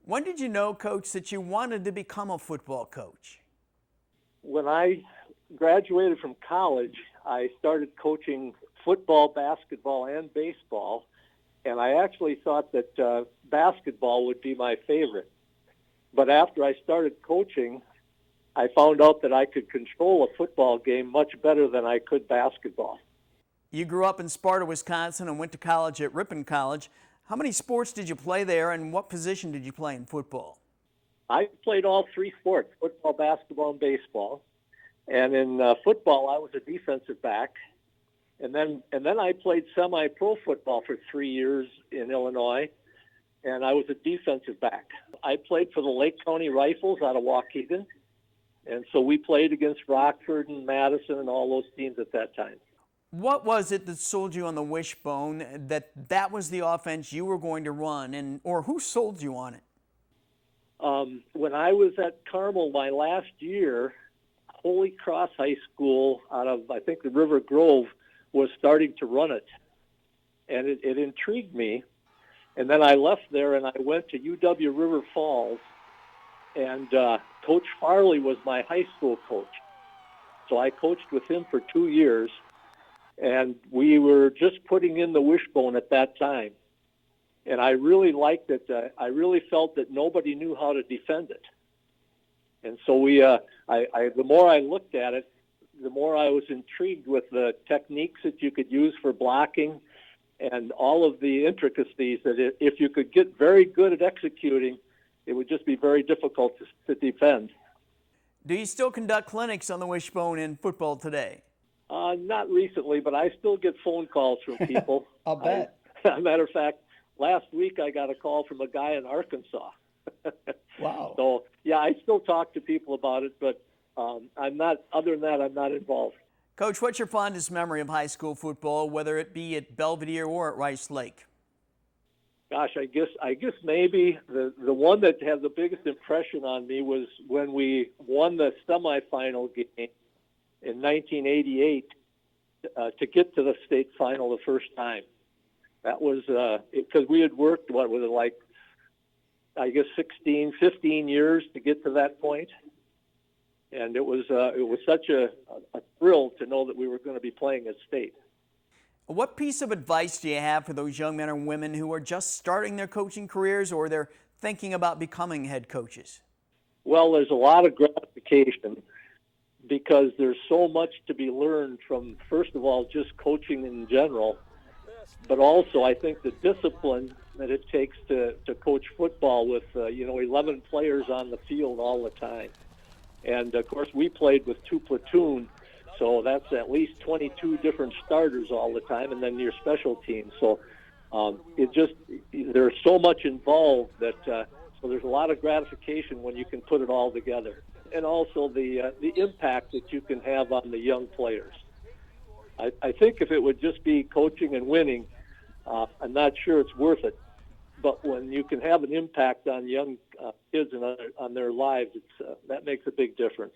When did you know, Coach, that you wanted to become a football coach? When I graduated from college, I started coaching football, basketball, and baseball, and I actually thought that basketball would be my favorite. But after I started coaching, I found out that I could control a football game much better than I could basketball. You grew up in Sparta, Wisconsin, and went to college at Ripon College. How many sports did you play there, and what position did you play in football? I played all three sports, football, basketball, and baseball. And in football, I was a defensive back. And then I played semi-pro football for 3 years in Illinois, and I was a defensive back. I played for the Lake County Rifles out of Waukegan, and so we played against Rockford and Madison and all those teams at that time. What was it that sold you on the Wishbone, that was the offense you were going to run, or who sold you on it? When I was at Carmel my last year, Holy Cross High School out of, I think, the River Grove was starting to run it. And it intrigued me. And then I left there and I went to UW River Falls. And Coach Farley was my high school coach. So I coached with him for 2 years. And we were just putting in the Wishbone at that time. And I really liked it. I really felt that nobody knew how to defend it. And so the more I looked at it, the more I was intrigued with the techniques that you could use for blocking and all of the intricacies that if you could get very good at executing, it would just be very difficult to defend. Do you still conduct clinics on the Wishbone in football today? Not recently, but I still get phone calls from people. I'll bet. Matter of fact, last week I got a call from a guy in Arkansas. Wow. So, yeah, I still talk to people about it, but I'm not, other than that, I'm not involved. Coach, what's your fondest memory of high school football, whether it be at Belvidere or at Rice Lake? Gosh, I guess maybe the one that had the biggest impression on me was when we won the semifinal game in 1988 to get to the state final the first time. That was because we had worked, what was it, like, I guess 16, 15 years to get to that point. And it was such a thrill to know that we were going to be playing at state. What piece of advice do you have for those young men and women who are just starting their coaching careers or they're thinking about becoming head coaches? Well, there's a lot of gratification because there's so much to be learned from, first of all, just coaching in general, but also I think the discipline that it takes to coach football with 11 players on the field all the time. And of course we played with 2 platoon, so that's at least 22 different starters all the time, and then your special teams. So there's so much involved that so there's a lot of gratification when you can put it all together, and also the impact that you can have on the young players. I think if it would just be coaching and winning, I'm not sure it's worth it. But when you can have an impact on young kids and on their lives, that makes a big difference.